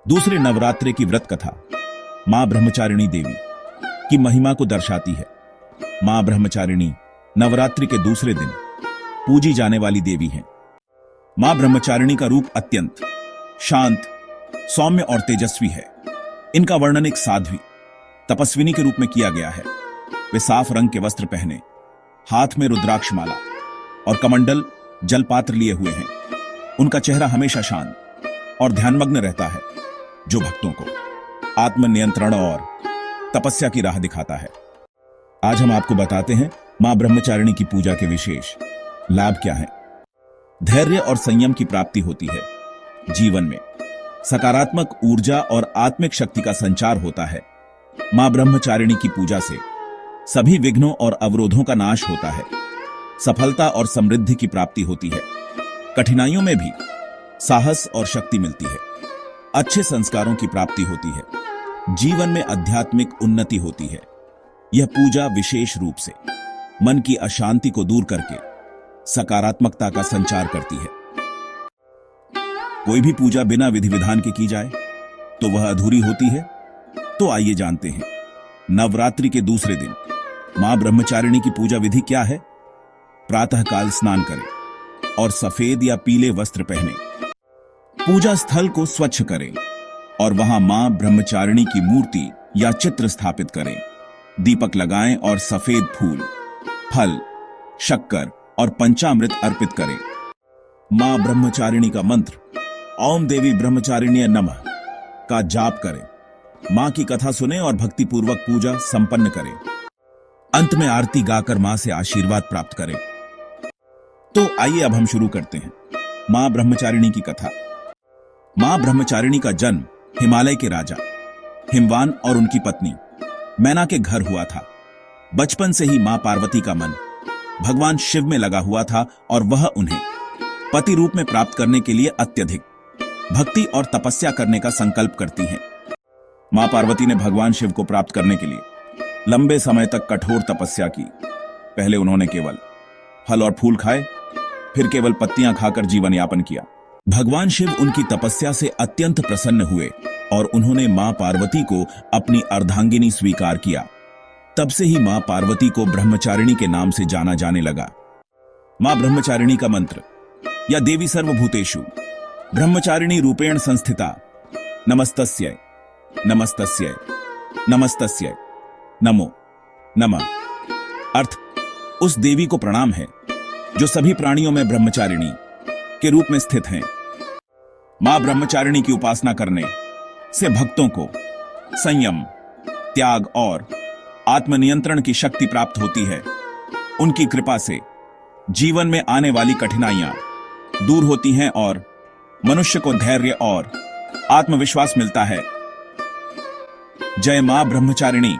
दूसरे नवरात्रि की व्रत कथा मां ब्रह्मचारिणी देवी की महिमा को दर्शाती है। मां ब्रह्मचारिणी नवरात्रि के दूसरे दिन पूजी जाने वाली देवी हैं। मां ब्रह्मचारिणी का रूप अत्यंत शांत, सौम्य और तेजस्वी है। इनका वर्णन एक साध्वी तपस्विनी के रूप में किया गया है। वे साफ रंग के वस्त्र पहने, हाथ में रुद्राक्ष माला और कमंडल जलपात्र लिए हुए हैं। उनका चेहरा हमेशा शांत और ध्यानमग्न रहता है, जो भक्तों को आत्मनियंत्रण और तपस्या की राह दिखाता है। आज हम आपको बताते हैं मां ब्रह्मचारिणी की पूजा के विशेष लाभ क्या हैं। धैर्य और संयम की प्राप्ति होती है। जीवन में सकारात्मक ऊर्जा और आत्मिक शक्ति का संचार होता है। मां ब्रह्मचारिणी की पूजा से सभी विघ्नों और अवरोधों का नाश होता है। सफलता और समृद्धि की प्राप्ति होती है। कठिनाइयों में भी साहस और शक्ति मिलती है। अच्छे संस्कारों की प्राप्ति होती है। जीवन में आध्यात्मिक उन्नति होती है। यह पूजा विशेष रूप से मन की अशांति को दूर करके सकारात्मकता का संचार करती है। कोई भी पूजा बिना विधि विधान के की जाए तो वह अधूरी होती है। तो आइए जानते हैं नवरात्रि के दूसरे दिन मां ब्रह्मचारिणी की पूजा विधि क्या है। प्रातःकाल स्नान करें और सफेद या पीले वस्त्र पहने। पूजा स्थल को स्वच्छ करें और वहां मां ब्रह्मचारिणी की मूर्ति या चित्र स्थापित करें। दीपक लगाएं और सफेद फूल, फल, शक्कर और पंचामृत अर्पित करें। मां ब्रह्मचारिणी का मंत्र ओम देवी ब्रह्मचारिण्य नमः का जाप करें। मां की कथा सुने और भक्तिपूर्वक पूजा संपन्न करें। अंत में आरती गाकर मां से आशीर्वाद प्राप्त करें। तो आइए अब हम शुरू करते हैं मां ब्रह्मचारिणी की कथा। मां ब्रह्मचारिणी का जन्म हिमालय के राजा हिमवान और उनकी पत्नी मैना के घर हुआ था। बचपन से ही मां पार्वती का मन भगवान शिव में लगा हुआ था और वह उन्हें पति रूप में प्राप्त करने के लिए अत्यधिक भक्ति और तपस्या करने का संकल्प करती हैं। मां पार्वती ने भगवान शिव को प्राप्त करने के लिए लंबे समय तक कठोर तपस्या की। पहले उन्होंने केवल फल और फूल खाए, फिर केवल पत्तियां खाकर जीवन यापन किया। भगवान शिव उनकी तपस्या से अत्यंत प्रसन्न हुए और उन्होंने मां पार्वती को अपनी अर्धांगिनी स्वीकार किया। तब से ही मां पार्वती को ब्रह्मचारिणी के नाम से जाना जाने लगा। मां ब्रह्मचारिणी का मंत्र या देवी सर्वभूतेषु ब्रह्मचारिणी रूपेण संस्थिता नमस्तस्यै नमस्तस्यै नमस्तस्यै नमो नमः। अर्थ उस देवी को प्रणाम है जो सभी प्राणियों में ब्रह्मचारिणी के रूप में स्थित हैं। मां ब्रह्मचारिणी की उपासना करने से भक्तों को संयम, त्याग और आत्मनियंत्रण की शक्ति प्राप्त होती है। उनकी कृपा से जीवन में आने वाली कठिनाइयां दूर होती हैं और मनुष्य को धैर्य और आत्मविश्वास मिलता है। जय मां ब्रह्मचारिणी।